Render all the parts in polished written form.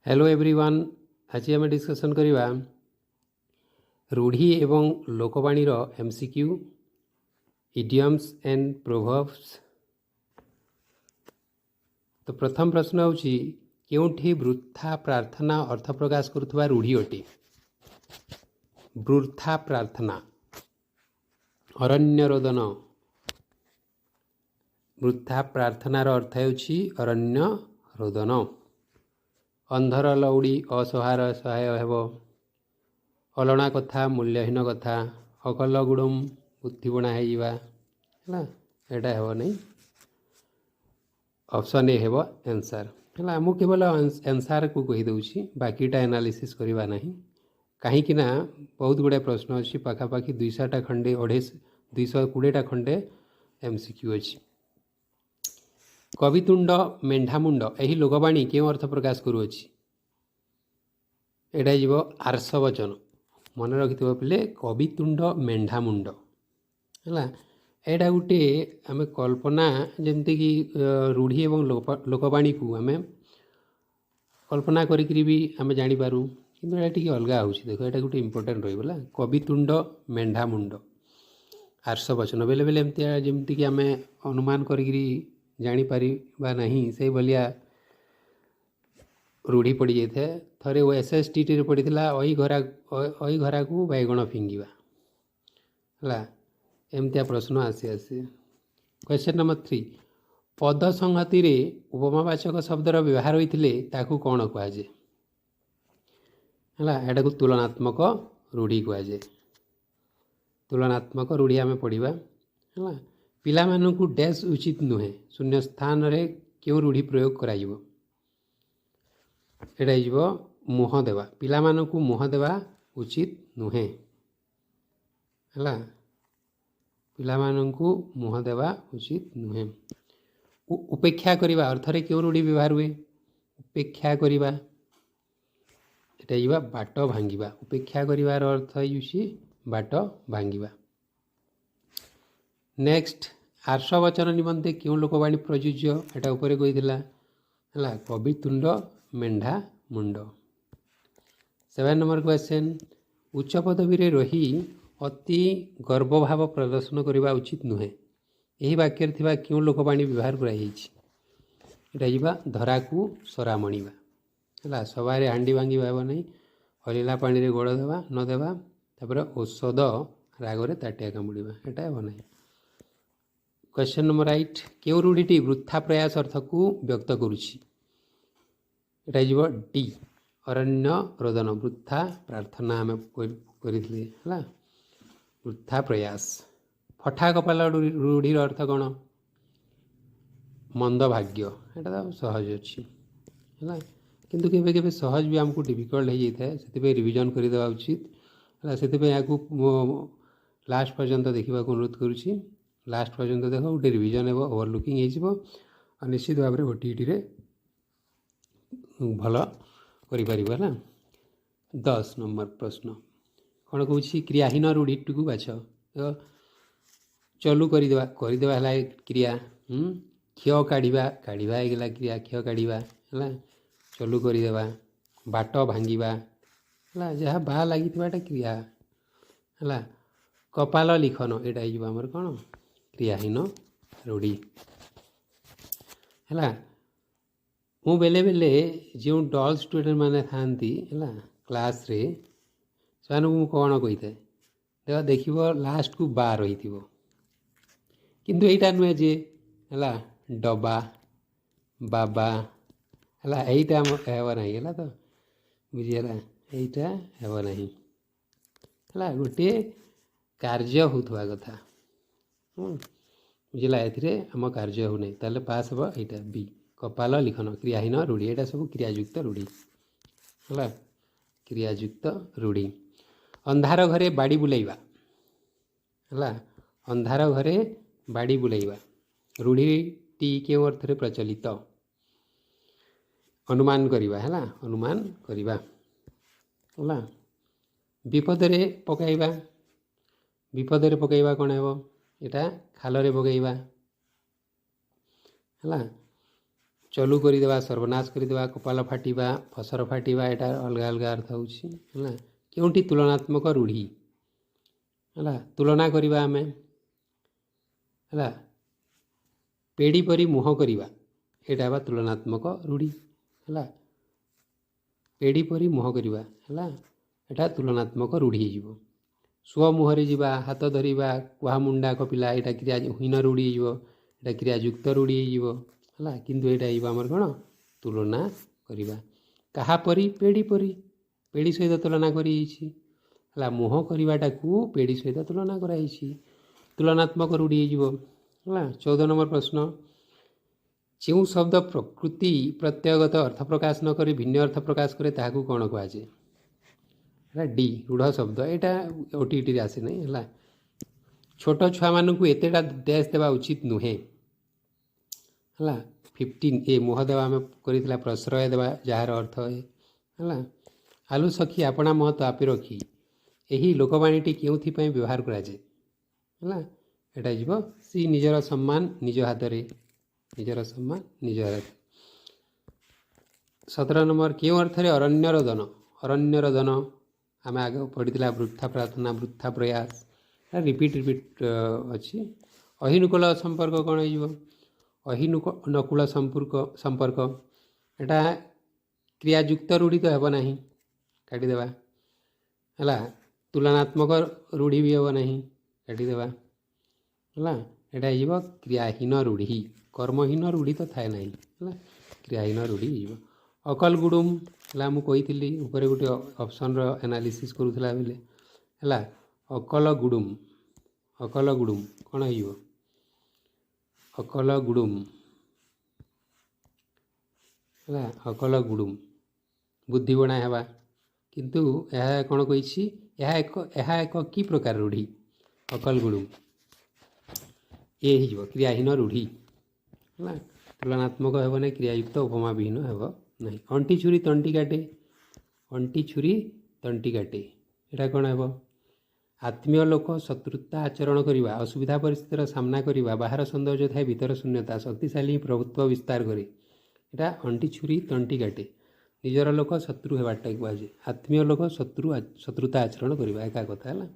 Hello everyone. आज आम discussion करवा रूढ़ी एवं लोकवाणी एमसीक्यू इडियम्स एंड प्रोभर्ब्स। तो प्रथम प्रश्न होची केउठी वृथा प्रार्थना अर्थ प्रकाश करुवा रूढ़ी अटे। वृथा प्रार्थना अरण्य रोदन। वृथा प्रार्थनार अर्थ होची अरण्य रोदन। अंधर लौड़ी असहार सहाय हेब। अलणा कथा मूल्यहीन कथा अकल गुड़म बुद्धिबणा है यहाँ नहीं। ऑप्शन ए हेब आंसर है। आमको केवल आंसर को कहीदे बाकीटा एनालिसिस करवा ना कहीं बहुत गुड़ाए प्रश्न अच्छी पाखापाखि 200टा खंडे 220टा खंडे एमसीक्यू अच्छी। कवितुंड मेढामुंड यही लोकवाणी क्यों अर्थ प्रकाश करुअछि। एटा जीव आर्ष वचन मन रखि पे कवितुंड मेढामुंड है। एटा गोटे आम कल्पना जमती कि रूढ़ी एवं लोकवाणी को आम कल्पना करी भी आम जानीपारू कि टी अलग हो। देख ये गोटे इम्पोर्टाट रहा कवितुंड मेढामुंड आर्ष वचन बेले बेले एमती जमती कि आम अनुमान करी जानीपार नहीं से भलिया रूढ़ी पड़ जाए। थे SST टी पड़ा अई घरा को बैगण फिंगा है एमतिया प्रश्न आसी। क्वेश्चन नंबर 3 पद संहति रे उपमावाचक शब्दर व्यवहार होता कौन कहुए है। एटा को तुलनात्मक रूढ़ी कहुए। तुलनात्मक रूढ़ी आम पढ़ा है। पिला मानू डैश उचित नुहे शून्य स्थान रे क्यों रूढ़ी प्रयोग करा जीवो। एटा जीवो मुह देवा। पिला मानू मुह देवा उचित नुहे है। पिला मानू मुह देवा उचित नुहे। उपेक्षा करिबा अर्थ रे क्यों रूढ़ी व्यवहार हुए। उपेक्षा करिबा एटा जीवा बाट भांगिबा। उपेक्षा करिवार अर्थ होउछि बाट भांगिबा। नेक्स्ट आर्ष वचन निमंते क्यों लोकवाणी प्रযোज्य एटा उपरे कही है कवितुंड मेढा मुंड। 7 नंबर क्वेश्चन उच्च पदवी रे रही अति गर्वभाव प्रदर्शन करने उचित नुहे यही वाक्य थिबा क्यों लोकवाणी व्यवहार कर धरा को सरा मणिबा है। सवारे हांडी भांगी भाव नहीं हलिला पानी रे गोड़ देवा न देवा तापर औषध रागरे ताटिया कामुड़ा एटा हे नहीं। क्वेश्चन नंबर 8 क्यों रूढ़ी वृथा प्रयास अर्थ को व्यक्त करुछि। एटा जीव डी अरण्य रोदन। वृथा प्रार्थना आम करी वृथा प्रयास। फटा कपाल रूढ़ी अर्थ कौन मंद भाग्य एटा तो सहज अच्छी है किंतु केबे केबे सहज भी आमको डिफिकल्ट हो जाए से रिविजन करदेवा उचित है। से लास्ट पर्यंत देखा अनुरोध करुँची। लास्ट पर्यंत देख गोटे रिविजन हे ओवरलुकिंग हो निश्चित भाव में OTET रे भल कर। 10 नंबर प्रश्न कौन कौन क्रियाहीन रूढ़ी को बाछ। चलू करदेवा है क्रिया। क्षय काढ़ा काढ़ा होगा क्रिया क्षय काढ़ा है। चलू करदेवा बाट भांगा है जहाँ बा लगी क्रिया है। कपाल लिखन यहाँ आमर कौन क्रियाहीन रूढ़ी है। मु बेले बेले जो डल स्टूडेंट माने थांती है क्लास रे से कौन कही था देख देख लास्ट को बा रही किंतु यहीटा नुहे जे है डबा बाबा है यहीटा हेब ना है तो बुझीगला यहीटा हेब ना है गोटे कार्य होता कथा बुझला एम कार्य हो नहीं ताले पास हे यहाँ बी कपाल लिखन क्रियाहीन रूढ़ी एटा सब क्रियायुक्त रूढ़ी है। क्रियायुक्त रूढ़ी। अंधार घरे बाड़ी बुलाइबा है। अंधार घरे बाड़ी बुलाइबा रूढ़ी टी क्यों अर्थ रे प्रचलित। अनुमान करिबा है अनुमान करिबा है। विपद रे पकाइबा विपद रे पकाइबा कौन है यहाँ खाल रे पकाइबा है। चलू करदेवा सर्वनाश करदेवा कपाल फाटिबा फसर फाटिबा एटा अलग अलग अर्थ होछि है केउंटी तुलनात्मक रूढ़ी है तुलना करवा आम है पेड़ी परी मुह करवा एटा बा तुलनात्मक रूढ़ी है पेड़ी परी मुह करवा है एटा तुलनात्मक रूढ़ी हो स्व मुहरे जावा हाथ धरवा कुहा मुंडा कपिला यहाँ क्रियाहीन रूढ़ी हो क्रियायुक्त रूढ़ी हो है किंतु यहाँ आमर कौन तुलना करवा क्या परी पेड़ी परी पेड़ी सहित तुलना कर मुह करवाटा को पेड़ी सहित तुलना कराई तुलनात्मक रूढ़ी है 14 नंबर प्रश्न जो शब्द प्रकृति प्रत्ययगत अर्थ प्रकाश न करी भिन्न अर्थ प्रकाश करे ताकू कौन कहुए डी रूढ़ शब्द यहाँ ओटीटी आसे नहीं है छोट छुआ मानू एतेटा डैश देवा उचित नुहे है 15 ए मुह देवा आम कर प्रश्रय देवा जार अर्थ है आलू सखी आपणा महत्व आपे रखी यही लोकवाणी क्यों व्यवहार कराए यहाँ सी निजर सम्मान निज हाथ में निजर सम्मान निज हाथ 17 नंबर क्यों अर्थ अरण्यर दन आम आगे पढ़ी वृथा प्रार्थना वृथा प्रयास रिपीट अच्छी अहिनुकूल संपर्क कौन हो अहिनुकूल संपर्क एटा क्रियायुक्त रूढ़ी तो हेब ना काटिदेवा है तुलनात्मक रूढ़ी भी हेब ना काटिदेवा है यहाँ क्रियाहीन रूढ़ी कर्महीन रूढ़ी तो थाए ना है क्रियाहीन रूढ़ी हो अकल गुडुम है मुझे ऊपर गोटे ऑप्शन एनालिसिस करूला बेले है अकल गुडुम कौन हो अकल गुडुम है अकल गुडुम बुद्धि बणा हेबा किंतु यह कौन कही एक कि प्रकार रूढ़ी अकल गुडुम ये हो क्रियाहीन रूढ़ी है तुलनात्मक हेब ना क्रियायुक्त उपमा विहीन हेब ना अंटी छुरी तंटी काटे यहाँ कौन हेब आत्मीय लोक शत्रुता आचरण करवा असुविधा परिस्थितिर सामना करवा बाहर सौंदर्य थाए भीतर शून्यता शक्तिशाली प्रभुत्व विस्तार करे यहाँ अंटी छुरी तंटी काटे निजर लोक शत्रु होवाटा कहुए आत्मीय लोक शत्रुता आचरण करवा एका कथा है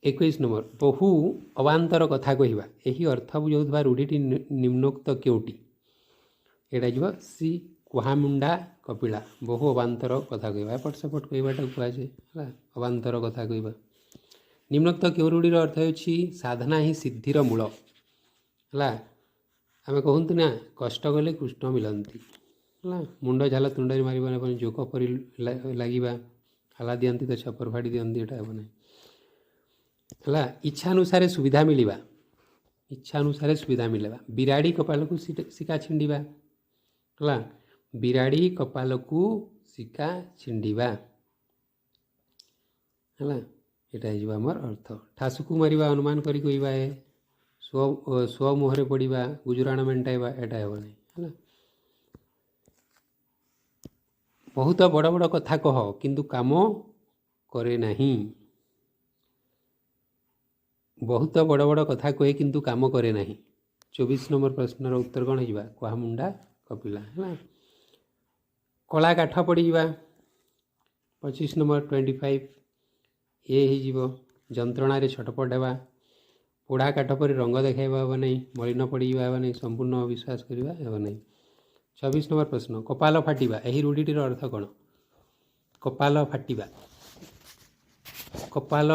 21 नंबर बहु अवांतर कथा कहवा यही अर्थ बुझाऊा रूढ़ी निम्नोक्त केउटी यहाँ जी सी कुहामुंडा कपिला बहु अवांतर कथा कहवा एपट सेपट कहवाटा कहुए अवांतर कथा कहवा निम्नोक्त केउ रूढ़ीर अर्थ होछि साधना ही सिद्धिर मूल है आम कहतु ना कष्ट कले कृष्ण मिलती है मुंड झाल तुंड मार जोक परी लगे हाला दिखती तो छपर फाड़ी दिखती यहाँ हे ना है इच्छानुसार सुविधा मिलवा बिराड़ी कपाल को सिका छिंडा है बिराड़ी कपाल को सिका छिंडा है यहाँ आमर अर्थ ठासुकू मारिबा अनुमान करी कहवा है स्व मुहरे पड़ा गुजराण मेटाइबा एटा हे ना है बहुत बड़ बड़ कथा कह किंतु काम करे नहीं बहुत बड़ बड़ कथा कहे किंतु काम करे नहीं 24 नंबर प्रश्नर उत्तर कौन हो कुहामुंडा कपिला है कला काठ पड़जा 25 नंबर 25 ये हो जंत्रणा छटपट हेबा पोड़ा काठ पर रंग देखाइबा हे नहीं मलिन पड़ा हे नहीं संपूर्ण विश्वास करवा हे नहीं 26 नंबर प्रश्न कपाल फाटिबा यही रूढ़ीटीर अर्थ कौन कपाल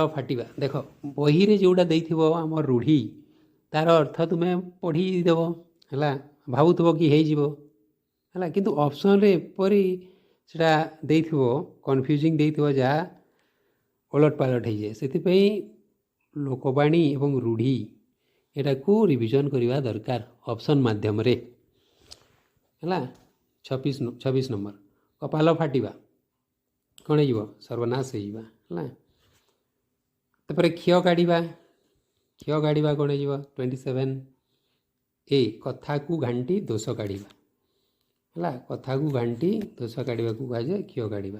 फाटिबा देख बही रे जोड़ा देथिबो आम रूढ़ी तार अर्थ तुम्हें पढ़ीदेव है भावुव कि है किंतु ऑप्शन रे परी सेटा देथिबो कन्फ्यूजिंग देथिबो जा ओलट पालट हो जाए से लोकवाणी एवं रूढ़ी एटा को रिविजन करवा दरकार ऑप्शन माध्यम रे है 26 नंबर कपाल फाटिबा कौन हो सर्वनाश होगा है तापर क्षय काढ़ा कौन हो 27 ए कथा को घांटी दोष काढ़ा है कथा को घांटी दोष काढ़ा को कहुए क्षय काढ़ा है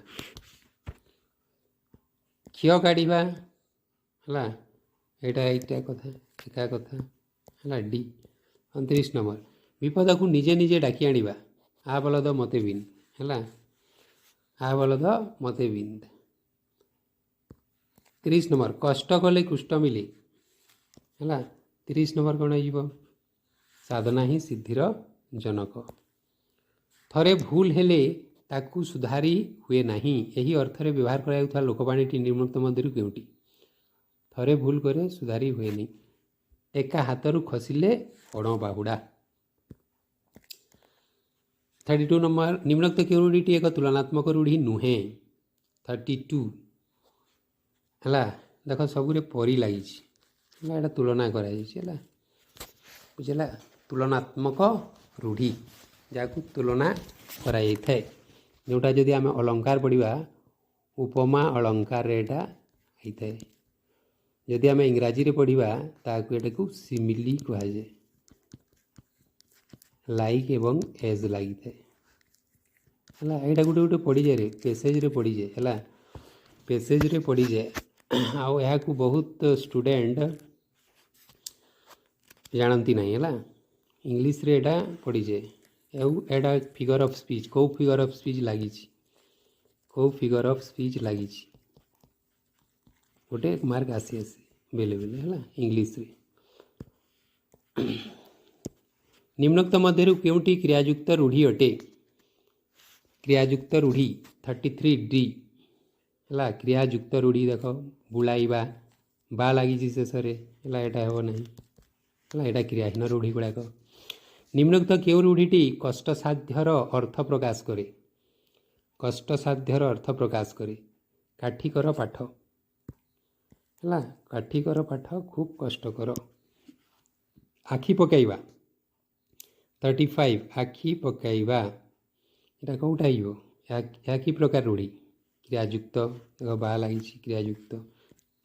यहाँ कथा एका कथा है डी 29 नंबर विपद को निजे निजे डाकी आनिबा आ बलद मते बिंद है आ बलद मते बिंद। 30 नंबर कष्ट कले कुष्ट मिले है 30 नंबर कौन हो साधना ही सिद्धिर जनक। थरे भूल हेले ताकू सुधारी हुए नहीं यही अर्थ रे व्यवहार करा लोकवाणी निम्नोक्त मध्य केउटी थरे भूल करे सुधारी हुए नहीं टेका हाथरू खसिले अण बाहुड़ा। 32 नंबर निम्नोक्त के रूढ़ी एक तुलनात्मक रूढ़ी नुहे 32 है देख सबुरे परी लगी तुलना कर बुझला तुलनात्मक रूढ़ी जहाँ तुलना कराई थाए जोटा जदि आम अलंकार पढ़ा उपमा अलंकार एटा होता है जदि आम इंग्राजी रे पढ़ा ताकू एटा को सिमिली कहुए लाइक एवं एज लगी थाए है यहाँ गोटे गोटे पड़ी जाए पेसेज रे पड़ी जाए है पेसेज रे पड़ी जाए आउ यहाँ को बहुत स्टूडेंट जानती नहीं है इंग्लिश रे एटा पड़ी जाए एटा फिगर ऑफ स्पीच कौ फिगर ऑफ स्पीच लगी कौ फिगर ऑफ स्पीच लगी गोटे मार्क आसी आसी बेले बेले है इंग्लिश रे। निम्नोक्त मध्य केउटी क्रियायुक्त रूढ़ी अटे क्रियायुक्त रूढ़ी 33D है क्रियायुक्त रूढ़ी देख बुलाइबा बा लगी शेष है यहाँ हे ना है क्रियाहीन रूढ़ी गुड़ाक। निम्नोक्त क्यों रूढ़ीटी कष्टसाध्यर अर्थ प्रकाश करे कष्टसाध्यर अर्थ प्रकाश करे काठिकर पाठ है काठिकर पाठ खूब कष्टकर। आखि पकाइबा 35 आखि पकाइबा यहाँ कौटा या कि प्रकार रूढ़ी क्रियायुक्त देख बा लगी क्रियायुक्त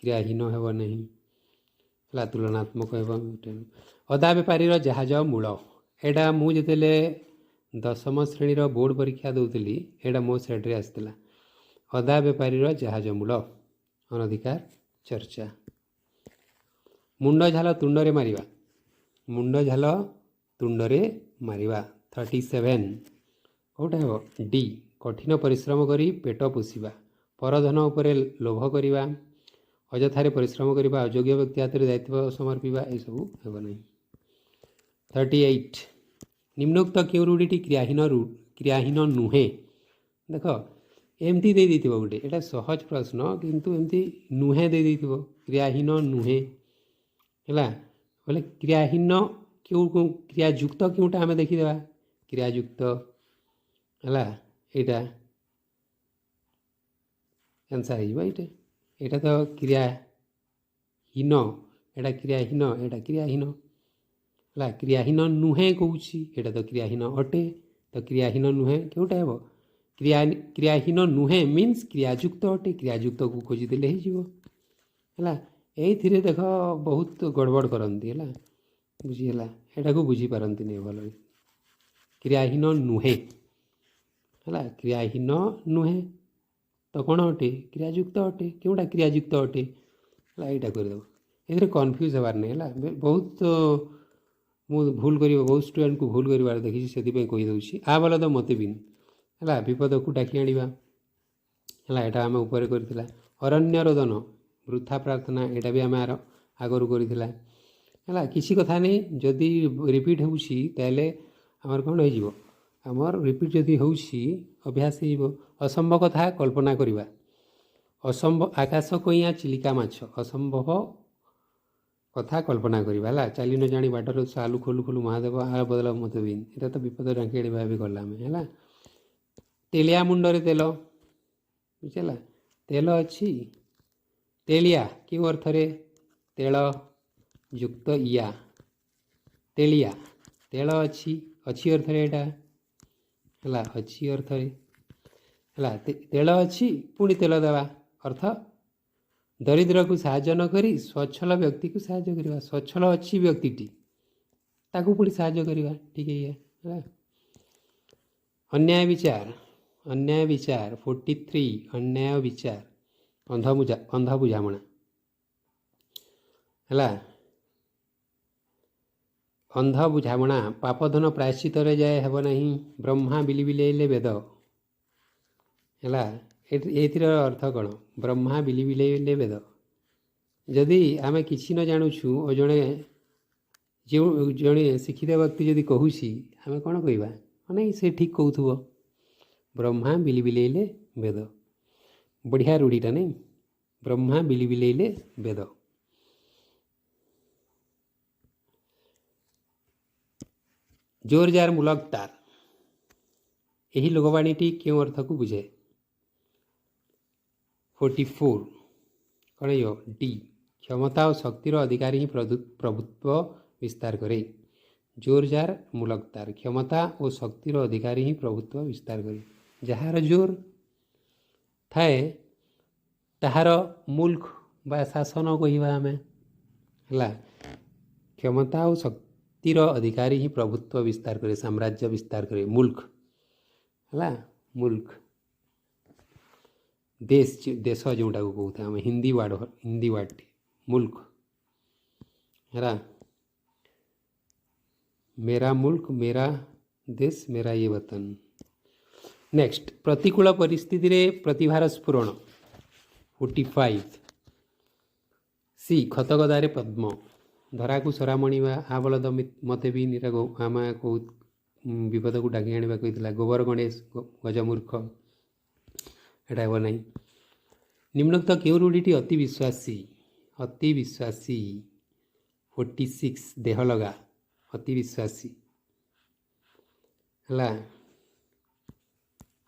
क्रियाहीन हेब नहीं है तुलनात्मक एवं। अदा बेपारी जहाज मूल एटा मुझे 10म श्रेणी बोर्ड परीक्षा दूसरी एटा मो सेड्रे आसला अदा बेपारी जहाज मूल अनधिकार चर्चा। मुंड झाल तुंडरे मारिबा मुंड झाल तुंडरे मारिबा 37 कौटा हे डी कठिन परिश्रम करी पेट पोषिबा परधन उपरे लोभ करिबा अजथारे परिश्रम करिबा अयोग्य व्यक्ति हाथ में दायित्व समर्पिबा ये सब हेब नहीं। 38 निम्नोक्त क्यों रूढ़ी क्रियाहीन नुहे देख एमती दे देथिबो गोटे एटा सहज प्रश्न किंतु एमती नुहे दे देथिबो क्रियाहीन नुहे है बोले क्रियाहीन क्यों क्रियायुक्त क्योंटा आम देखीदेवा क्रियायुक्त है यहाँ आंसर यहाँ तो क्रियाहीन एटा क्रियाहीन एटा क्रियाहीन है क्रियाहीन नुहे कौन एटा तो क्रियाहीन अटे तो क्रियाहीन नुहे क्योंटा हे क्रियाहीन नुहे मीन्स क्रियायुक्त अटे क्रियायुक्त को खोजिदेले है ये देख बहुत गड़बड़ करती है बुझीगला एटा को बुझीपारती नहीं भल क्रियाहीन नुहे है क्रियाहीन नुहे तो कौन अटे क्रियायुक्त अटे क्योंटा क्रियायुक्त अटे है यहाँ करदेव ये कन्फ्यूज हबार नहीं है बहुत मु भूल कर बहुत स्टूडेंट को भूल कर देखी से कहीदे आ बलद मते बिन है विपद को डाकी आनिबा है यहाँ आम उपर कर अरण्य रोदन वृथा प्रार्थना यहाँ भी आम आगरू कर किसी कथा नहीं जदि रिपीट होले आमर कौन हो आमर रिपीट जदि हो अभ्यास हो असंभव कथा कल्पना करवा असंभव आकाश कईया चिलिका माछ असंभव कथा कल्पना करवा है चली न जाणी बाटर आलू खोलू खोलू महादेव आ बदल मत बिन यहाँ तो विपद डाकी आने भी गला है तेलिया मुंडरे तेल बुझेगा तेल अच्छी तेलिया क्यों अर्थ रे तेल युक्त या तेलिया तेल अच्छी अर्थ रे एटा है अच्छी अर्थ है तेल अच्छी पुणी तेल देवा अर्थ दरिद्र को साहाय्य न करी स्वच्छल व्यक्ति को साहाय्य करवा स्वच्छल अच्छी व्यक्ति ताकू पुणी साहाय्य करवा ठीक है। अन्याय विचार 43 अन्याय विचार अंधा बुझामणा है अंध बुझामणा पापधन प्रायश्चित जाए हेब नहीं ब्रह्मा बिली बिलेइले वेद है अर्थ कौन ब्रह्मा बिली बिलेइले वेद जदि आम कि न जानुछु और जड़े जो जड़े शिक्षित व्यक्ति जदि कहूँ आम कौन कहवा नहीं से ठीक कहूब ब्रह्मा बिली बिलेइले वेद बढ़िया रूढ़ीटा नहीं ब्रह्मा बिली बिलेइले वेद। जोर जार मूलक तार यही लोकवाणीटी क्यों अर्थ को बुझे 44 कौन यो डी क्षमता और शक्तिर अधिकारी ही प्रभुत्व विस्तार करे। जोर जार मूलक तार क्षमता और शक्तिर अधिकारी ही प्रभुत्व विस्तार करे जार जोर थाए ताहार मुल्क बा शासन कहवा आम है क्षमता और शक्तिर अधिकारी ही प्रभुत्व विस्तार करे साम्राज्य विस्तार करे मुल्क है मुल्क देश देश जोटा को कहते आम हिंदी वार्ड मुल्क है मेरा मुल्क मेरा देश मेरा ये वतन। नेक्स्ट प्रतिकूल परिस्थिति रे प्रतिभार स्फुरण 45 सी खतगदारे पद्म धरा को सरा मणिवा आ बलद मते भी निरा आम कौ विपद को डाकी आने कहला गोबर गणेश गजमूर्ख एटा हे ना निम्नोक्त क्यों रूढ़ी अति विश्वासी 46 देह लगा अति विश्वासी है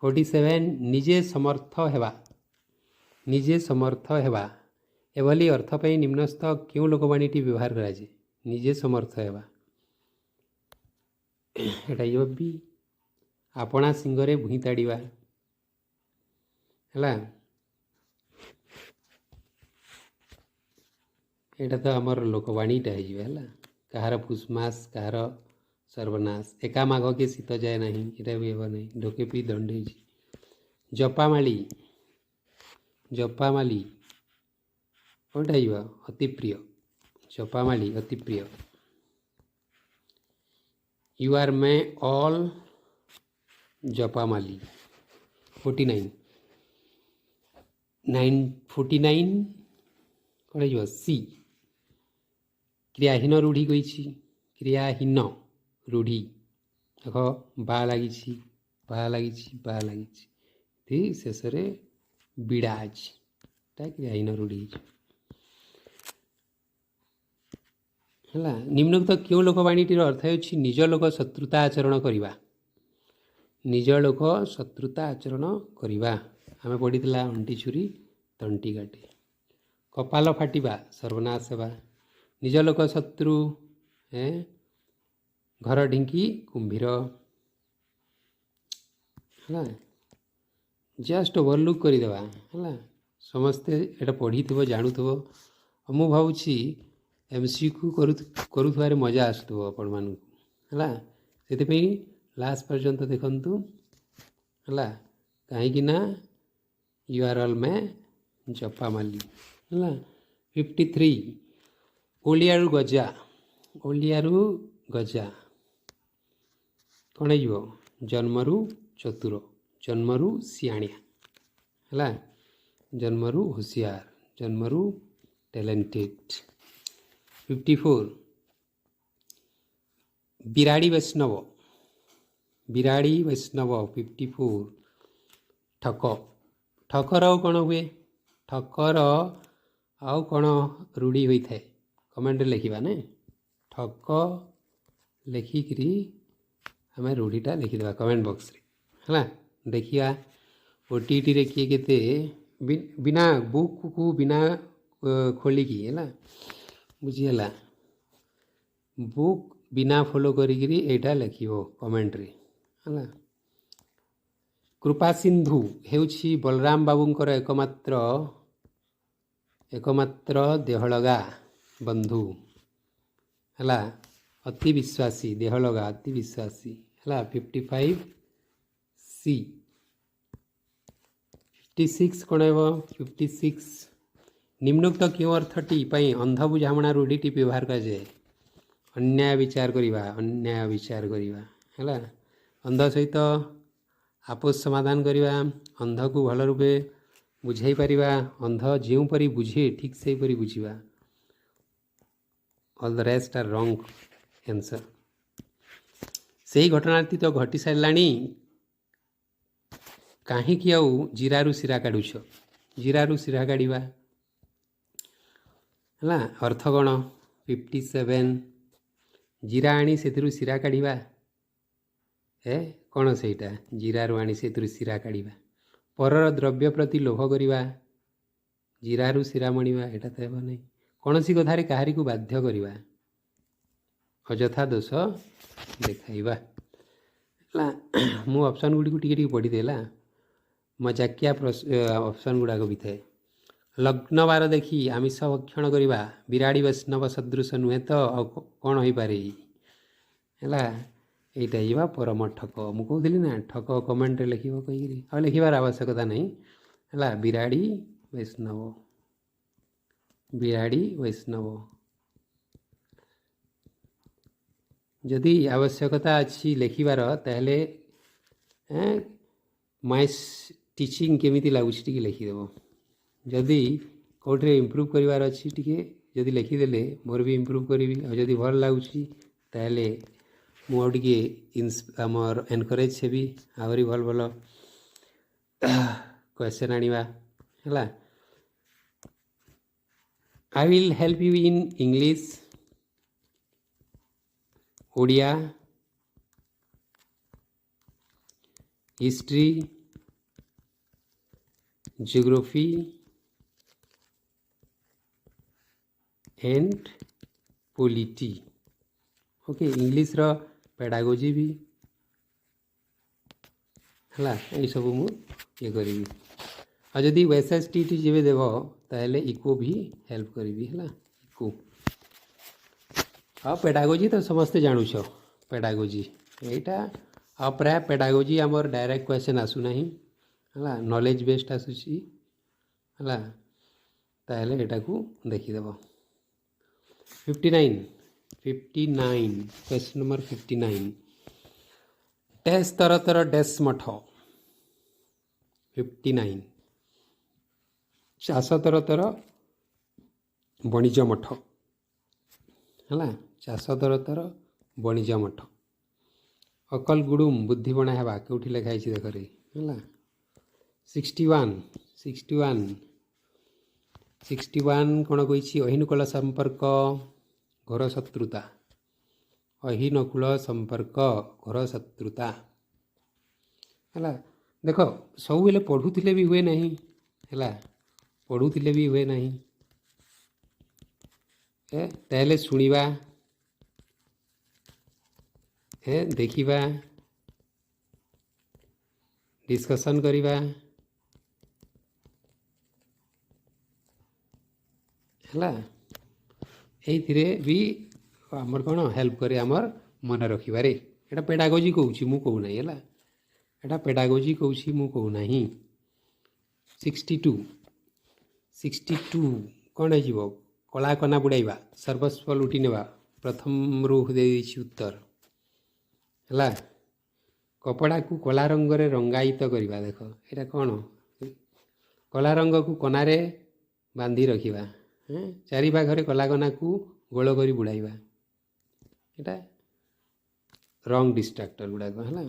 47 निजे समर्थ हेबा एभली अर्थ पर निम्नस्थ क्यों लोकवाणीटी व्यवहार कराए निजे समर्थ हेबा एटा भी आपणा सिंगरे भूई ताड़िबा है एटा तो आमर लोकवाणीटा है कहार फुसमास कहार सर्वनाश एका माघ के शीत जाए नहीं यहाँ भी हे नहीं ढोके पी दंडे जपामाली कौटा हो अति प्रिय जपामाली अति प्रिय यू आर मे ऑल जपामाली 49 कौन हो सी क्रियाहीन रूढ़ी कही क्रियाहीन रूढ़ी देख बा लगी शेष विड़ाज क्रियाहीन रूढ़ी है। निम्नोक्त क्यों लोकवाणीटीर अर्थ हो निज लोक शत्रुता आचरण करवा निज लोक शत्रुता आचरण करवा आम पढ़ी अंटी छुरी तंटी काटे कपाल फाटिबा सर्वनाश हेबा निज लोक शत्रु घर ढिंकी कुंभीर है जस्ट ओवरलुक करदेवा है समस्ते एटा पढ़ी थो जानू थो मु भावुची एमसीक्यू करुवार मजा आसुव आपण मानू है से लास्ट पर्यंत देखंतु है कहीं यू आर ऑल में जपामाली है 53 ओलियारू गजा कौन हो जन्मरू चतुर जन्मरू सियाणिया है जन्मरू होशियार जन्मरू टैलेंटेड 54 बिराड़ी वैष्णव 54 ठक ठकर कौन हुए ठकर आउ कौन रूढ़ी होता है कमेंट लिखा ना ठक लिखिकी आम रूढ़ीटा लिखिदेवा कमेंट बॉक्स रे है देखिया ओटीटी रे किए केते बिना बुक को बिना खोलिकी है बुझीगला बुक बिना फॉलो करी एटा लिखो कमेंट रे है कृपा सिंधु हेउछि बलराम बाबूंकर एकमात्र देहलगा बंधु है अति विश्वासी देहलगा अति विश्वासी है 55 सी 56 कौन है 56 निम्नोक्त क्यों अर्थटी अंध बुझामणा रूढ़ीटी व्यवहार कराए अन्याय विचार करिवा अन्याय विचार करिवा हैला अंध सहित आपोष समाधान करिवा अंध को भल रूपे बुझाई पारिबा अंध जो परी बुझे ठीक से परी बुझिबा all the rest are wrong answer से घटनाटी तो घटी साराणी कहीं आउ जीरारू शिरा काढ़ुछ जीरारू शिरा काढ़ा है अर्थ कौन 57 जीरा आनी से शिरा काढ़ा ए कौन सेटा जीरारू आनी से शिरा काढ़ा परर द्रव्य प्रति लोभ करवा जीरारू शिरा मणिवा एटा तो हेब नहीं कौन सी कथार कहारी को बाध्य करवा अजथा दोष देखाइबा मु ऑप्शन गुड़ी को टिके पढ़ीदेला मजाकिया ऑप्शन गुड़ाक भी थाए लग्न बार देखी आमिष भक्षण करवा विराड़ी वैष्णव सदृश नुहे तो कौन हो पारे है यहीटा परम ठक मुझे ना ठक कमेंट लिख कही आ लिखार आवश्यकता नहीं है विराड़ी वैष्णव जदि आवश्यकता अच्छी लिखार ताहले माइस टीचिंग केमिति लगुच टी लिखिदेव जदि कौटे इम्प्रूव करार अच्छी टी जदि लिखिदेले मोर भी इम्प्रूव करी जदि भल लगुच ताहले मुझे आमर एनकरेज हेबी आहरी भल भल क्वेश्चन आनिबा है I will help you in English Odia history geography and polity okay English रो पेडागोजी भी है यही सब मुझे करी और जदि वेसेस टी जब देव ताहले इको भी हेल्प करी है इको हाँ पेडागोजी तो समस्ते जानूछ पेडागोजी यहीटा आ प्राय पेडागोजी आमर डायरेक्ट क्वेश्चन आसुना है नॉलेज बेस्ड आसूसी है ताहले एटा को देखीदेव 59 क्वेश्चन नंबर 59 डैश तर तर डैश मठ 59 चाष तर तर वणिज मठ है चाष तर तर वणिज मठ अकल गुडुम बुद्धि बणा हेबा कौटी लिखाई देख रे है 61 कौन कही अहिनुकूल संपर्क घोर शत्रुता अहिनकूल संपर्क घोर शत्रुता है देख सब बेले पढ़ुले भी हुए नहीं है पढ़ुले भी हुए नहीं ताहले शुणिबा देखिबा डिस्कशन करिबा है ये भी आमर कौन हेल्प करे आमर मन रखिबारे एटा पेडागोजी कहूँ मु कहू ना है एटा पेडागोजी कहूँ मु कहू ना 62 कौन हो कला कना बुड़ाइबा सर्वस्व लुटी नेबा प्रथम रू दे उत्तर है कपड़ा को कला रंग रे रंगायित करवा देख ये कौन कला रंग को कनारे बांधी रखिबा चारि पाखरे कला कना को गोल करी बुड़ाइबा एटा रंग डिस्ट्राक्टर गुड़ाक है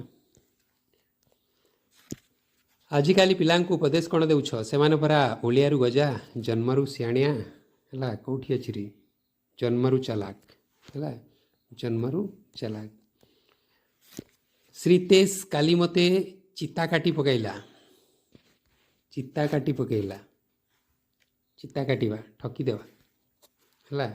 आजिकाली पिला उपदेश कौन देउछ से परा ओलियारू गजा जन्मरू सियाणिया है कौटी अच्छी री जन्मरू चलाक है जन्मरू चलाक श्रीतेश काली मते चिता काटी पकईला चिता काटिबा ठकीदेवा है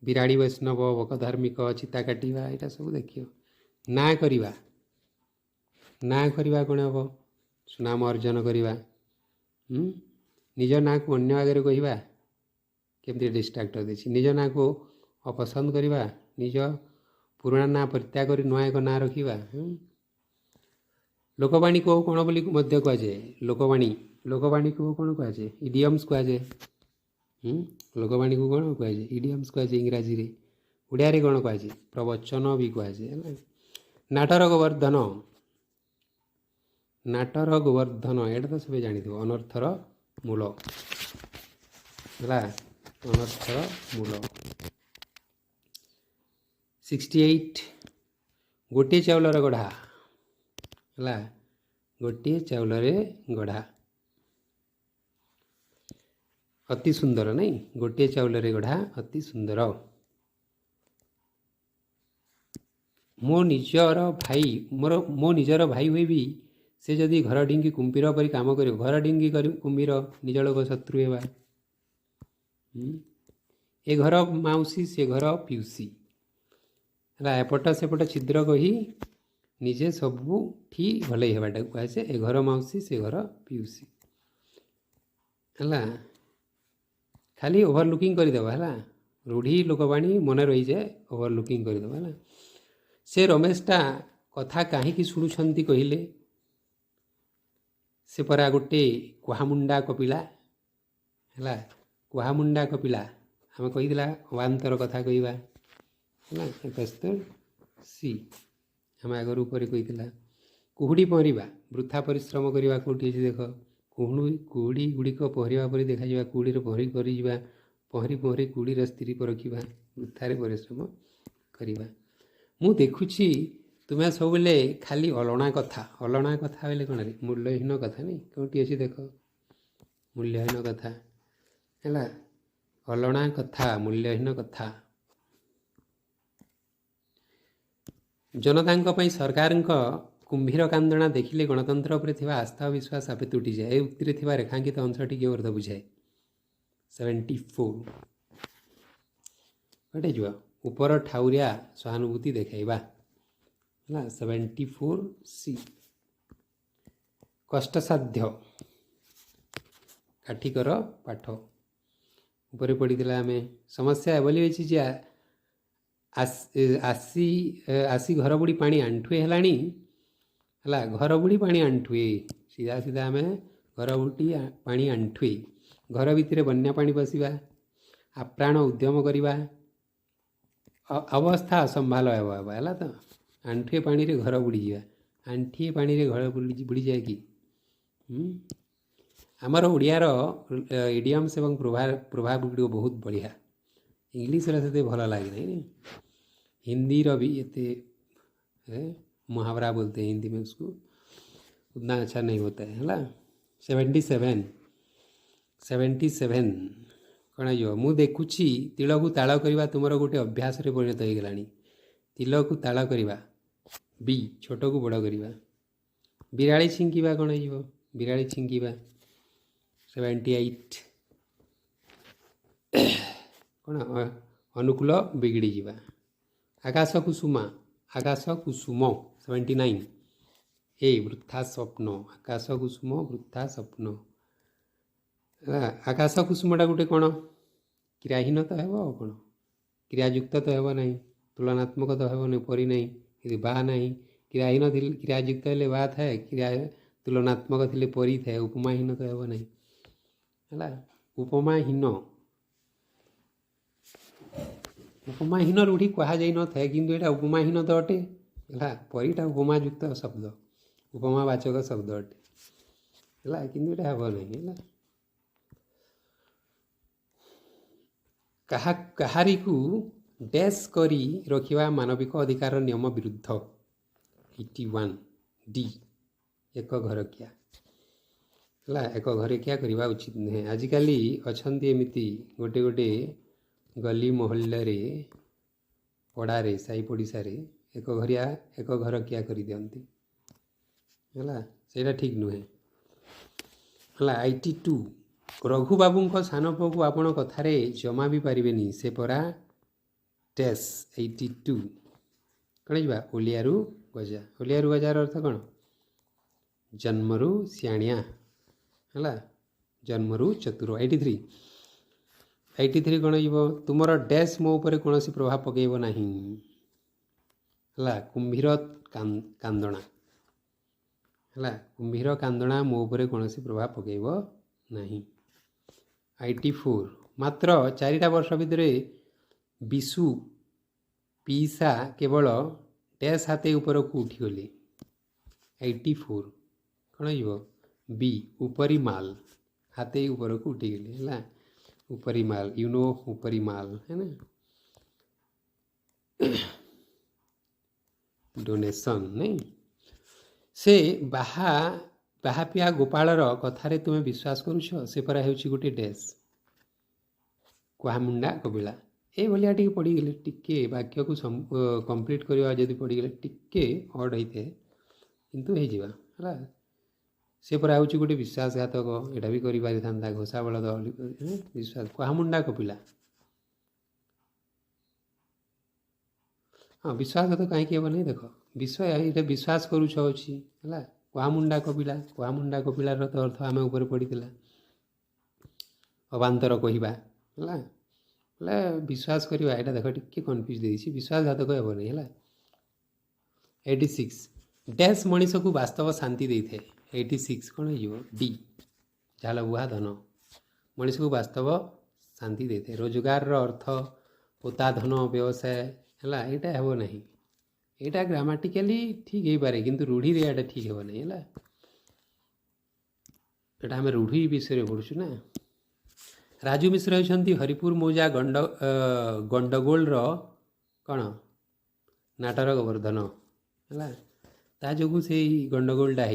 विराड़ी वैष्णव वकधार्मिक चिता काटिबा यहाँ सब देखियो ना करवा कौन हम सुनाम अर्जन करवा निज ना को अन्य आगे कहवा केमती डिस्ट्राक्टर देछि निज ना को अपसंद करवा निज पुराणा ना परित्याग कर नुआ एक ना रखा लोकवाणी को कौन बोली कहुए लोकवाणी को कौन कहुए इडियम्स कहुए ଲୋକବାଣୀ को कौन कहुए इडियम्स कहुए इंग्राजी रे ओडिया रे कौन कहुए प्रवचन भी कहुए नाटर गोवर्धन नाटर गोवर्धन एटा तो सब जानी अनर्थर मूल है अनर्थर मूल 68 गोटे चाउलर गढ़ा है गोटे चाउल गढ़ा अति सुंदर नहीं गोटे चाउल गढ़ा अति सुंदर मो निजर भाई मो निजर भाई हुए भी से जदि घर ढिंगी कुंभीर पर काम कर घर ढिंगी कुंभीर निज लोक शत्रु हेबा ए घर माउसी से घर पिउसी है एपट सेपट छिद्र कही निजे सबू ठीक भले हेबाटा कहुए ए घर माउसी से घर पिउसी है खाली ओभरलुकिंग करदेव है रूढ़ी लोकवाणी मन रही जाए ओभरलुकिंग करदेव है से रमेशटा कथा कहीं शुणुंट कहले से परा गोटे कुहामुंडा कपिला है कुहामुंडा कपिला आम कही अवांतर कथा कहवा है सी आम आगर ऊपर कही कुहुड़ी पहरवा वृथा परिश्रम करवा कौटी देख कुहुड़ी गुड़िक पहरवा पर देखा कुहुड़ी पहरी कर पहरी पहरी कुहुड़ी स्त्री पर रखा वृथार परिश्रम करवा मु देखुची तुम्हें सब खाली अलणा कथा बोले कौन मूल्यहीन कथा नहीं कौटी अच्छी देख मूल्यहीन कथा है अलणा कथा मूल्यहीन कथा जनता सरकार कुंभीर कांदना देखिले गणतंत्र पर आस्था और विश्वास आपे तुटी जाए उक्ति रेखांकित अंशटी के अर्थ बुझाए 74 कटे जुआ ऊपर ठाउरिया सहानुभूति देखाइबा है 74 सी कष्टसाध्य काठिकर पाठ ऊपर पड़ी आम समस्या बोली जे आसी घर बुड़ी पानी आंठुए है घर बुड़ी पानी आंठुए सीधा सीधा आम घर बुड़ी पानी आंठुए घर भितर बन्या पानी पशिबा आप्राण उद्यम करवा अवस्था असंभाल है तो आंठुए पानी रे घर बुड़ी जा आंठिए पानी रे घर बुड़ी जाए कि आमर ओडियार इडियम्स एवं प्रभाव गुड़ बहुत बढ़िया इंग्लीश से भल लगे नहीं हिंदी भी ये मुहावरा बोलते हैं हिंदी में उसको उतना अच्छा नहीं होता है 77 कौन जो मु देखुची तिल को ताल करवा तुमर गोटे अभ्यास रे परिणत हो गलानी तिल को ताल करवा बी छोट को बड़ करवा बिराड़ी छिंकिवा कौन हो बिराड़ी छिंकिवा 78 कौन अनुकूल बिगड़ी जावा आकाश कुसुम 79 ए वृथा स्वप्न आकाश कुसुम वृथा स्वप्न आकाश कुसुमटा गोटे कौन क्रियाहीन तो है कौन क्रियायुक्त तो है ना तुलनात्मक तो है परी ना यदि बा ना क्रियाहीन क्रियायुक्त हेल्ले बा थाए क्रिया तुलनात्मक थे परी थाए उपमाहीन तो है ना है उपमाहीन उपमाहीन रूढ़ी कहुई न था कि यहाँ उपमाहीन तो अटे है परीटा उपमायुक्त शब्द उपमावाचक शब्द अटे है कि हम ना कहारी को डैश करी रखिवा मानविक अधिकार नियम विरुद्ध 81 डी एक घरकिया है एक घरकिया करवा उचित नुहे आजिकल अच्छा एमती गोटे गोटे गली मोहल्ले पड़ारे साई पड़िशा एक घरकिया कर दिखती है ସେଇଟା ठीक नुहे है 82 रघु बाबू सान पुओ को आपण कथार जमा भी पारे से परा टेस 82 कौन जा ओलियारू गजार अर्थ कौन जन्मरू सियाणिया है जन्मरू चतुर 83 कौन हो तुमर डैश मो उपर कौन प्रभाव पकईब ना है कुंभीर कांदना है कुंभीर कांदना मो उपर कौन प्रभाव पकईब ना 84 मात्र 4टा वर्ष भितर विशु पीसा केवल डैश हाते ऊपर को उठीगले 84 कौन हो बी उपरी माल हाथे ऊपर को उठीगले है उपरी माल उपरी माल है ना डोनेशन नहीं से बाहापिया गोपालर कथारे तुम्हें विश्वास करुछ से परा हेउछि गोटे डैश कुहामुंडा कपिला ये भाया टी पढ़ीगले टिके वाक्य को कंप्लीट करवा जदि पढ़ीगले टिके अड होते किंतु है से परा हूँ गोटे विश्वासघातक यहाँ भी कर घोषा बलद विश्वास कुहामुंडा कपिला हाँ विश्वासघात कहीं हम नहीं देख ये विश्वास करुछ अच्छी है कुहामुंडा कपिलार तो अर्थ आम उपर पड़ी अबांतर कहवा है विश्वास करवा यहाँ देख टी कन्फ्यूज देती विश्वासघातक हे नहीं है 86 डैश मनीष को वास्तव शांति दे थे 86 कौन हो डी झाल बुहा धन मनीष को वास्तव शांति दे थे रोजगार अर्थ पोता धन व्यवसाय है यहाँ हे ना यहाँ ग्रामाटिकाली ठीक हो पारे किंतु रूढ़ी रे यहाँ ठीक हे नहीं है यहाँ आम रूढ़ी विषय पढ़ुचु ना राजू मिश्र होती हरिपुर मौजा गंडगोल कौन नाटर गोवर्धन है ता जो से गंडगोलटा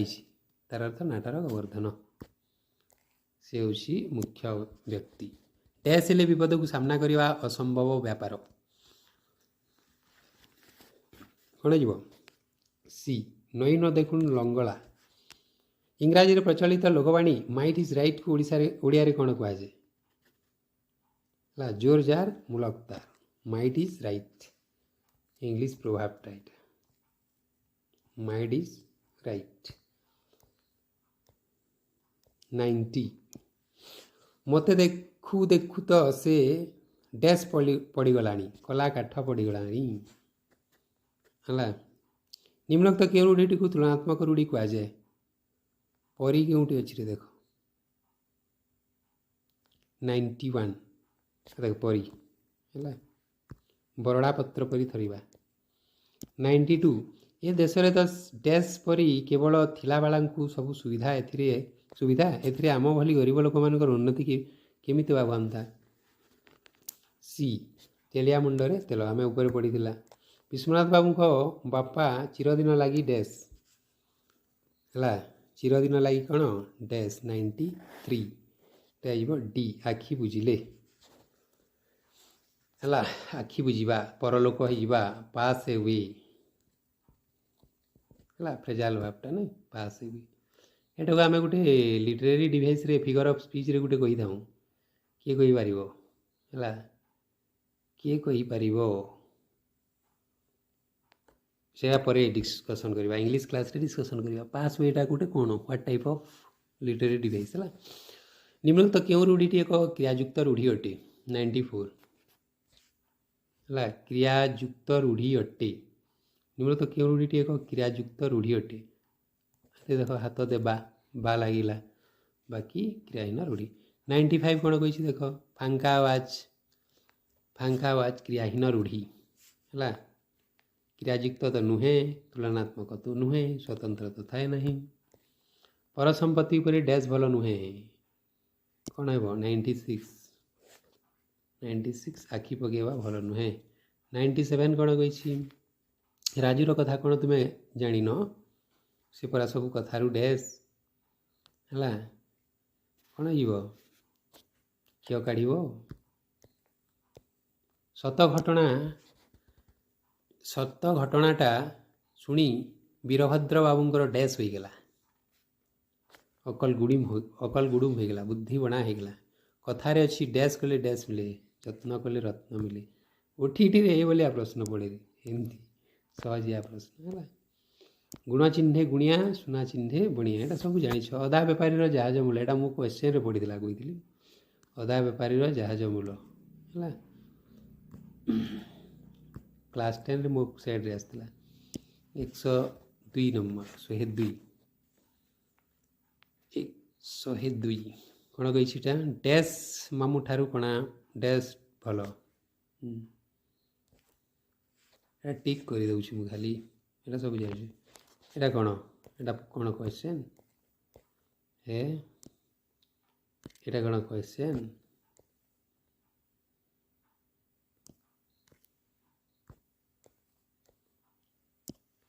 तार अर्थ नाटर गोवर्धन से हूँ मुख्य व्यक्ति डैश हेले विपद को सामना करने असंभव व्यापार कौन जीव सी नई न देखुन लंगला इंग्राजी प्रचलित लोकवाणी माइट इज राइट को ओडिया कौन कहुए जोर जार मुलकदार माइट इज राइट इंग्लिश प्रभाव राइट माइट इज राइट 90 मते देखु देखु तो से डैश पड़गला कला काठ पड़गला है निम्नोक्त क्यों रूढ़ी को तुलनात्मक रूढ़ी कहुए परी क्योंटी अच्छी देख 91 देख परी है बरड़ा पत्र परी थरिबा 92 ये देश में तो डैश परी केवल थिला बाला सब सुविधा एथिरे आम भली गरीब लोक मान उन्नति केमी भावता सी तेलिया मुंडरे तेल आम ऊपर पड़ी विश्वनाथ बाबू को बापा चिरदिन लगी डैश है चिरदिन लगी कौन डैश 93 डी आखि बुझिले है आखि बुझा परलोक होगा पास हुए है फ्रेजाल भावटा नहीं पास हुए एटा को आम गोटे लिटरेरी डिवाइस रे फिगर ऑफ स्पीच रे गोटे कही था किए कही पार है किए कही पार से डिस्कसन करवा इंग्लिश क्लास रे डिस्कसन करवा पास वेटा गोटे कौन what type of literary device है निम्नलिखित क्यों रूढ़ीटी एक क्रियायुक्त रूढ़ी अटे 94 है क्रियायुक्त रूढ़ी अटे निम्नलिखित क्यों रूढ़ीटी एक क्रियायुक्त रूढ़ी अटे देख हाथ देवा बा लगिला बाकी क्रियाहीन रूढ़ी 95 कौन कही देख फांका आवाज क्रियाहीन रूढ़ी है क्रियायुक्त तो नुहे तुलनात्मक तो नुहे स्वतंत्र तो थाए नहीं पर संपत्ति पर डैश भल नुहे कौन हो 96 आखि पकेवा भल नुहे 97 कौन कही राजूर कथा कौन तुम्हें जान से परा सब कथारू डैश है कौन हो क्यों काढ़ सत घटनाटा शुणी वीरभद्र बाबूंर डैश हो गला अकल गुड़ुम हो गला बुद्धि बणा हो गला कथार अच्छी डैश कले डैश मिले जत्न कले रत्न मिले ओटीटी ये भाया प्रश्न पड़े एमती सहजिया प्रश्न है गुण चिन्हे गुणिया सुना चिन्हे बणिया यहाँ सब जानी अदा बेपारी जहाज मूल यहाँ मुझे क्वेश्चन पढ़ी कही अदा बेपारी जहाज मूल है क्लास 10 मो साइड रे आसला 102 नंबर 102 102 କ'ଣ କହିଛି ଏଇଟା ଡ୍ୟାସ୍ ମାମୁଁ ଠାରୁ କଣା ଡ୍ୟାସ୍ ଭଲ। ଏଇଟା ଟିକ୍ କରିଦେଉଛି ମୁଁ ଖାଲି, ଏଇଟା ସବୁ ଜାଣିଛି। ଏଇଟା କ'ଣ କ୍ୱେଶ୍ଚନ୍? ଏଇଟା କ'ଣ କ୍ୱେଶ୍ଚନ୍?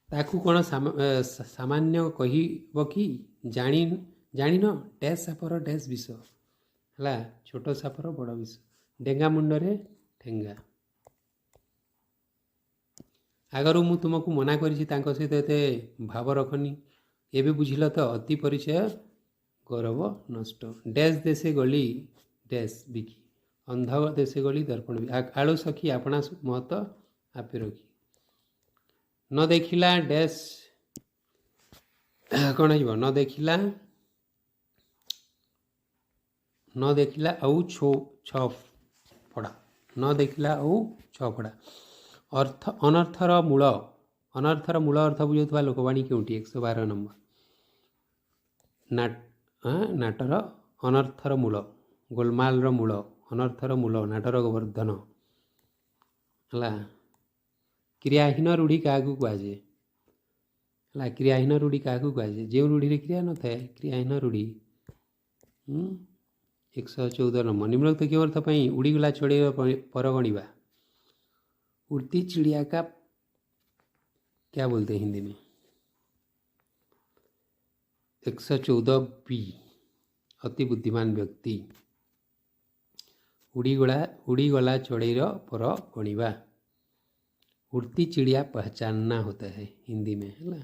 ତାକୁ କ'ଣ ସାମାନ୍ୟ କହିବ କି? ଜାଣିନ ଡ୍ୟାସ୍ ସାପର ଡ୍ୟାସ୍ ବିଷ ହେଲା, ଛୋଟ ସାପର ବଡ଼ ବିଷ, ଡେଙ୍ଗା ମୁଣ୍ଡରେ ଠେଙ୍ଗା। ଆଗରୁ ମୁଁ ତୁମକୁ ମନା କରିଛି ତାଙ୍କ ସହିତ ଏତେ ଭାବ ରଖନି, ଏବେ ବୁଝିଲ ତ? ଅତି ପରିଚୟ ଗୌରବ ନଷ୍ଟ। ଡ୍ୟାସ୍ ଦେଶେ ଗଳି ଡ୍ୟାସ୍ ବିକି, ଅନ୍ଧ ଦେଶେ ଗଳି ଦର୍ପଣ ବି। ଆଳୁ ସଖୀ ଆପଣା ମହତ ଆପେ ରଖି। ନ ଦେଖିଲା ଡ୍ୟାସ୍ କ'ଣ ହେଇଯିବ? ନ ଦେଖିଲା ଆଉ ଛଅ ଫଡ଼ା। ନ ଦେଖିଲା ଆଉ ଛଅ ଫଡ଼ା। ଅନର୍ଥର ମୂଳ ଅର୍ଥ ବୁଝାଉଥିବା ଲୋକବାଣୀ କେଉଁଠି? 112 ନମ୍ବର। ନାଟର ଅନର୍ଥର ମୂଳ, ଗୋଲମାଲର ମୂଳ, ଅନର୍ଥର ମୂଳ, ନାଟର ଗୋବର୍ଦ୍ଧନ ହେଲା। କ୍ରିୟାହୀନ ରୂଢ଼ି କାହାକୁ କୁହାଯାଏ? ହେଲା, କ୍ରିୟାହୀନ ରୂଢ଼ି କାହାକୁ କୁହାଯାଏ? ଯେଉଁ ରୂଢ଼ିରେ କ୍ରିୟା ନଥାଏ କ୍ରିୟାହୀନ ରୂଢ଼ି। 114 ନମ୍ବର। ନିମ୍ନୋକ୍ତ କେଉଁ ଅର୍ଥ ପାଇଁ ଉଡ଼ିଗଲା ଚଢ଼େଇର ପର ଗଣିବା? उड़ती चिड़िया का क्या बोलते हैं हिंदी में? 114 बी। अति बुद्धिमान व्यक्ति। उड़ीगला चढ़ेईर पर गणिबा। उड़ती चिड़िया पहचानना होता है हिंदी में है।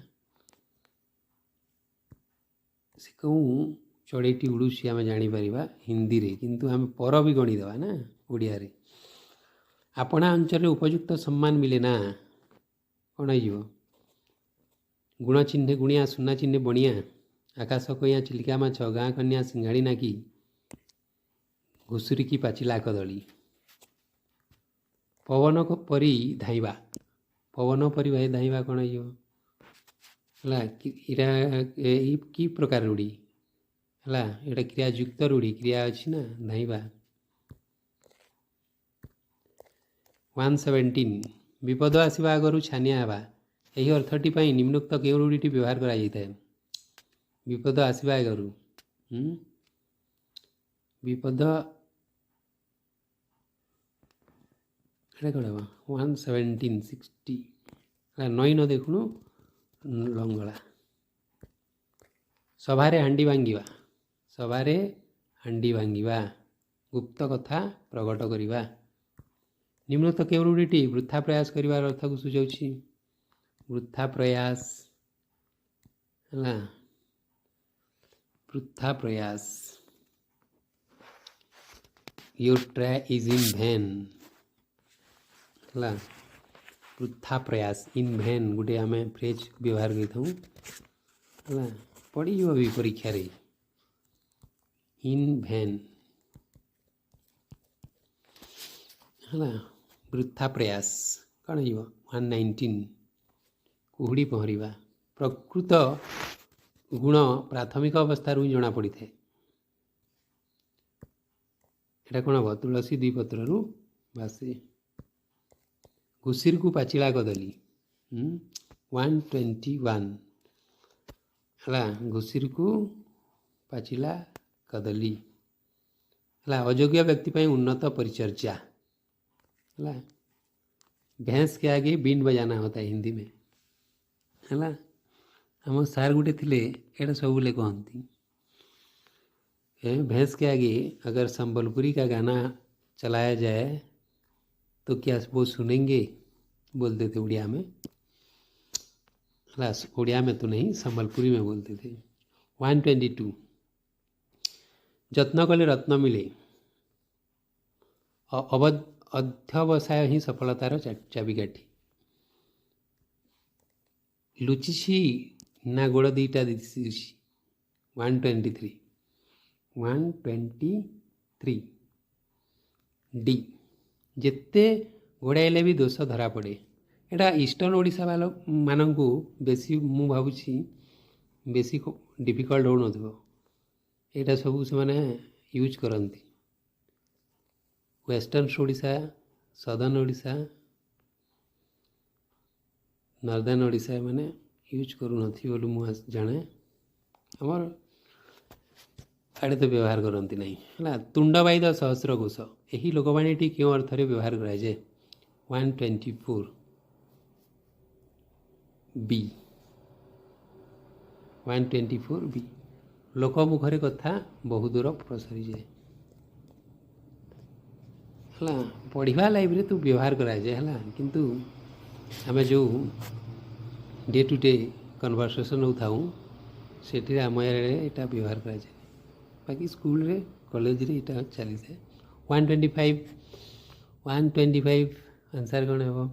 से कहूँ चढ़ेईटी उड़ुसी आम जापर हिंदी रे, किंतु आम पर भी गणिदेवा ना ओडिया रे। आपणा अंचल उपयुक्त सम्मान मिले ना कौन हो? गुण चिन्हे गुणिया, सुना चिन्हे बणिया, आकाश कइया चिलिका माछ, गाँ कन्या सिंघाड़ी नाकी, घुसुरी की पाचिला कदली। पवन परी धाइबा। पवन परी भाई धाइबा कौन हो? कि प्रकार रूढ़ी है? ये क्रियायुक्त रूढ़ी, क्रिया अच्छी ना धाइबा। 117 विपद आसवा आगु छानिया हवा। यही अर्थटी निम्नोक्त केउं रूढ़ीटी व्यवहार करा जाता है? विपद आसवा आगु विपद कौन हम? 117 60 नई न देखुणु लंगला। सभारे हांडी भांगिबा। सभारे हांडी भांगिबा, गुप्त कथा प्रकट करिबा। निम्नोक्त केउं रूढ़ीटी वृथा प्रयास करिवार अर्थ को सूचाउछि? वृथा प्रयास है, वृथा प्रयास। योर ट्राई इज इन भैन है। वृथा प्रयास इन भैन गोटे आम फ्रेज व्यवहार करता है, पड़ी भी परीक्षा रे। इन भैन है, वृथा प्रयास कौन हो? 119 कुहुड़ी पहरिबा। प्रकृत गुण प्राथमिक अवस्था ही जना पड़ी था। यहाँ कौन हम? तुलसी दुई पत्र बासे। घुसीर को पाचिला कदली 121 है। घुसीर को पाचिला कदली है। अयोग्य व्यक्ति पर उन्नत परिचर्या है। भैंस के आगे बीन बजाना होता है हिंदी में है। हम सार गुटे थे एटा सबुले कहती, भैंस के आगे अगर संबलपुरी का गाना चलाया जाए तो क्या वो सुनेंगे? बोलते थे उड़िया में। उड़िया में तो नहीं, संबलपुरी में बोलते थे। 122 जत्न कले रत्न मिले। अध्यवसाय ही सफलतार चाबिकाठी। लुचिछि ना गोड़ दीटा दिशुछि। 123 डी जेते घोड़ाइले भी दोष धरा पड़े। एटा ईस्टर्न ओडिशा वाला मानू बेसी मु भावुछि बेसी डिफिकल्ट हो न। यहाँ सब से यूज करती। Western Odisha, southern Odisha, northern Odisha मैंने यूज करूँ बोली मुझे जाने आमर आड़े तो व्यवहार करती नहीं है। तुंडवाई द सहस्र घोष यही लोकवाणी क्यों अर्थ में व्यवहार कराए? 124 बी 124 बी लोकमुखरे कथा बहु दूर प्रसरी जाए है। पढ़ा लाइफ तो व्यवहार कराए है किंतु आम जो डे टू डे कन्वर्सेशन होता से आम यहाँ व्यवहार कराए बाकी स्कूल रे कॉलेज रे यहाँ चली था। 125 आंसर कौन हे?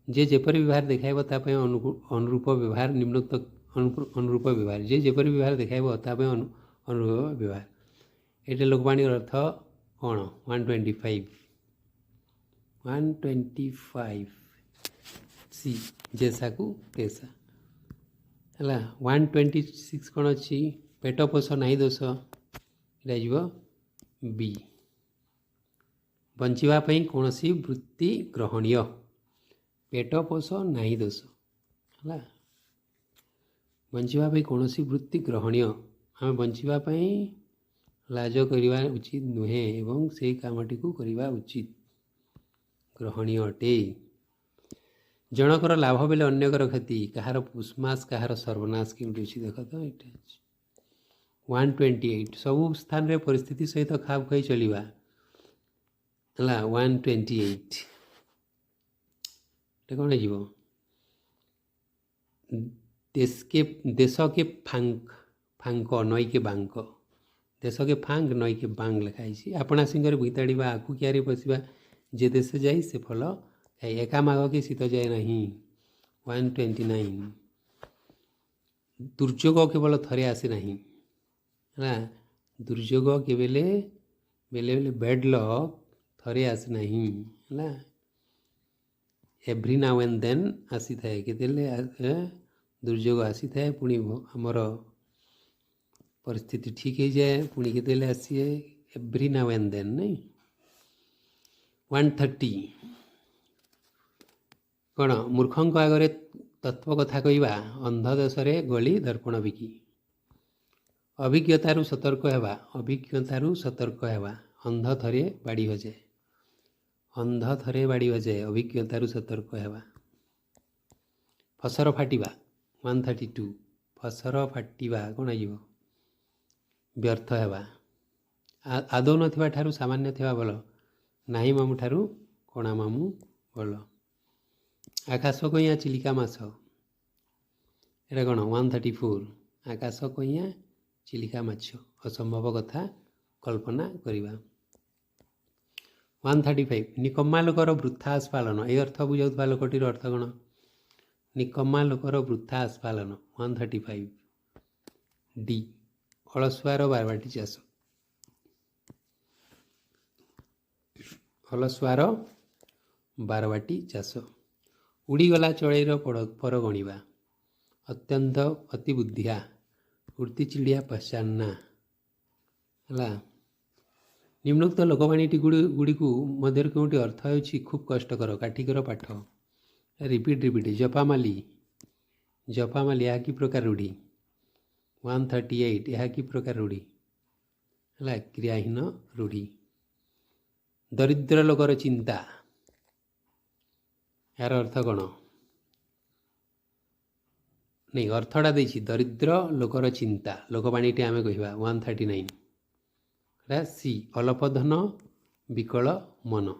जे जेपरी व्यवहार देखाइब ताप अनुरूप व्यवहार निम्नोक्त अनुरूप व्यवहार जे जेपरी व्यवहार देखाइब ताप अनुरूप व्यवहार ये लोकवाणी अर्थ कौन? 125 सी जैसा को तैसा है। 126 कौन अच्छी? पेट पोष नहीं दोष ये बी बंचापी कौन सी वृत्ति ग्रहणीय पेट पोष नहीं दोष है। बंचापी कौन सी वृत्ति ग्रहणीय आम बंचापी लाज करवा उचित नुहे एवं से कामटी को करवा उचित ग्रहणीय अटे। जनकर लाभ बेले अन्यकर क्षति कहार पुष्मास कहार सर्वनाश केमती अच्छी देख तो ये 128 सबू स्थान रे परिस्थिति सहित खाप खाई चलवा है। 128 कौन हो? देश के फांक नई के बांक देश के फांक नई के बांग लिखाई आपणा सिंगर भीताड़ा आखु क्यारे पशा जे देश जाई से फल खाई एका माघ के शीत जाए नहीं। 129 दुर्योग केवल थरे आसे नहीं है। दुर्योग के बेले बेले बेले बैड लक थरे आसे नहीं है। एव्री नाउ एंड देन आसी थाए के दुर्योग आसी थाए पुणी आमर परिस्थिति ठीक हो जाए पुणी के आसी एव्री नाउ एंड देन नहीं। 130 कौन? मूर्खों आगे तत्व कथा कहवा अंध देश गली दर्पण बिकी अभिज्ञतारू सतर्क हेबा अभिज्ञतारू सतर्क हेबा अंध थरे बाड़ी बजाए अंध थरे बाड़ी बजाए अभिज्ञतारू सतर्क हेबा। फसर फाटिबा 132 फसर फाटिबा कौन हो? व्यर्थ हेबा आदौ नथिबा ठारू सामान्य थिबा भल नाही मामू ठारू कणा मामू भल। आकाश कइया चिलिका माछ एटा कौन? 134 आकाश कइया चिलिका माछ असंभव कथा कल्पना करिबा। 135 निकम्मा लोकर वृथा आस्फालन ये अर्थ बुझाउथबा लोकटीर अर्थ कौन? निकम्मा लोकर वृथा आस्फालन 135 डी अलसुआर बारबाटी चाष अलसुआर बारबाटी चाष उड़ीगला चढ़ईर पर गणिबा अत्यंत अति बुद्धिया उड़ती चिड़िया पहचानना है। निम्नोक्त लोकवाणी गुड़ी मध्य क्योंटी अर्थ हो खूब कष्टकर काठिकर पाठ रिपीट जपामाली यह कि प्रकार रूढ़ी 138 यह कि प्रकार रूढ़ी है क्रियाहीन रूढ़ी। दरिद्र लोकर चिंता यार अर्थ कौन? नहीं अर्थटा देछि दरिद्र लोकर चिंता लोकवाणी आम कह 139 सी अल्पधन विकल मन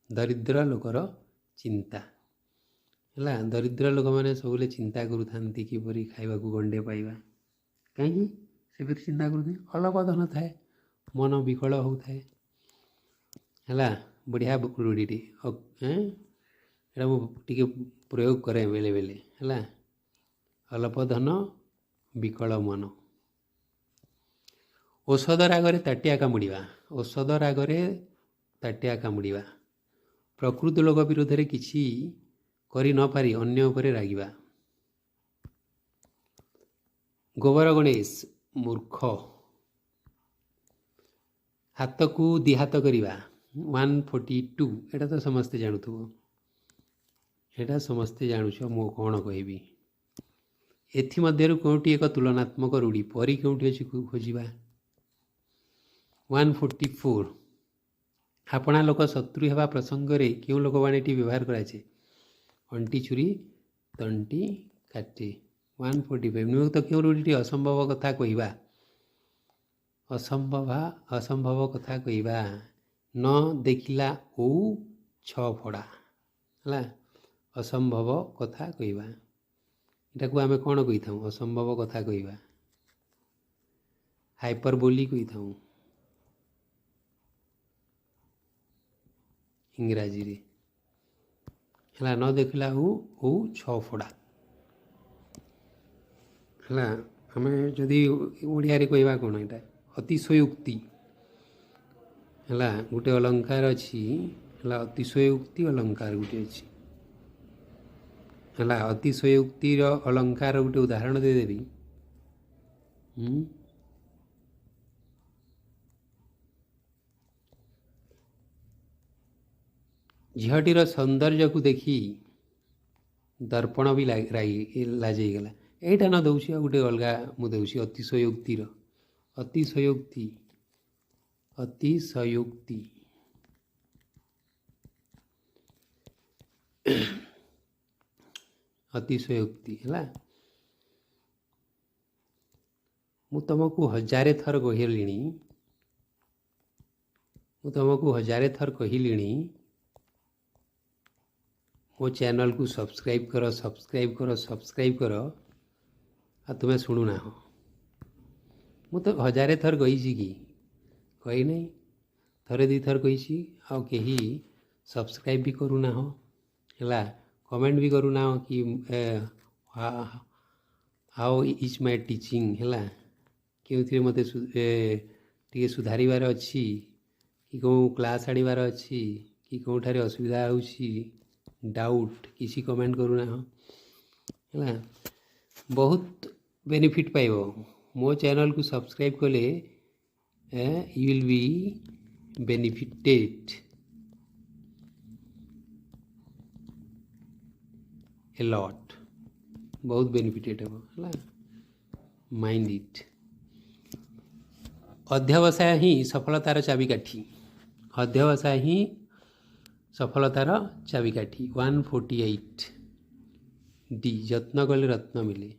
दरिद्र लोकर चिंता है। दरिद्र लोक मैंने सबुले चिंता करूँ किपरि खाइबा गंडे पाइबा कहीं से चिंता करूँ अल्पधन थाए मन विकल होता है। बढ़िया रूढ़ी एटा मुझे प्रयोग करे बेले बेले है। अल्पधन विकल मन औषध रागरे ताटिया कामुड़ा औषध रागरे ताटिया कामुड़ा प्रकृत लोक विरोध में किसी करि न पारि अन्य उपरे रागिबा। गोबर गणेश मूर्ख हाथ को दिहात करवा 142 एटा तो समस्ते जानूथुबो एटा समस्ते जानूछ मु कौन कहबी एथिमध्यरु कोउटी एक तुलनात्मक रूढ़ी परी कोउटी अछि खोजिबा 144 आपणा लोक शत्रु हेबा प्रसंग रे केउ लोकवाणीटी व्यवहार कराछे अंटी छुरी तंटी काटे 145 नियुक्त केउ रूढ़ीटी असंभव कथा कहवा असंभव कथा कहवा न देखिला ओ छ फड़ा है असंभव कथा कहवा इटा को आमे कौन कही था असंभव कथा कहवा हाइपरबोली कही था इंग्राजी रे है न देखला ओ छ फड़ा है आम जदि ओडिया रे कहवा कौन यहाँ अतिशयोक्ति है गोटे अलंकार अच्छी है अतिशयोक्ति अलंकार गोटे अच्छी है अतिशयोक्तिर अलंकार गोटे उदाहरण देदेवी झीटीर सौंदर्य को देखी दर्पण भी लाजगला यहीटा न दौर गोटे अलग मुझे अतिशयोक्तिर अतिशयोक्ति अतिशयोक्ति अतिशयोक्ति है मु तुमको हजारे थर कहली मु तुमको हजारे थर कहली मो चैनल को सब्सक्राइब कर सब्सक्राइब कर सब्सक्राइब कर आ तुम्हें शुणुना हो मु तो हजारे थर कही कि कही नहीं थरे दी थर कही आ कहीं सब्सक्राइब भी करूना हो है कमेंट भी करूना हो कि हाउ इज माय टीचिंग है कि मत टे सुधारिबार अच्छी कि कौ क्लास आनिबार अच्छी कि कौठारे असुविधा होउछि डाउट किसी कमेंट करूना हो है बहुत बेनिफिट पाइबो मो चैनल को सब्सक्राइब कले you will be benefited a lot बहुत बेनिफिटेड है माइंड इट अध्यवसाय ही सफलतार चाबिकाठी अध्यवसाय ही सफलतार चाबिकाठी 148 डी यत्न कले रत्न मिले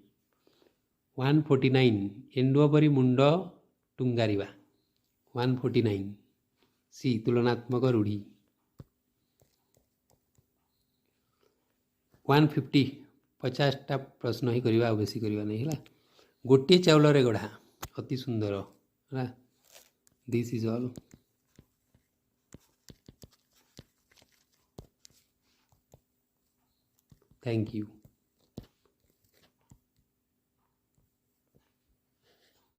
149 एंडुआ परी मुंड टुंगारिबा 149 सी तुलनात्मक रूढ़ी 150 50टा प्रश्न ही करवा बेसी करवा नहीं है गोटे चाउल रे गढ़ा अति सुंदर है this is all thank you.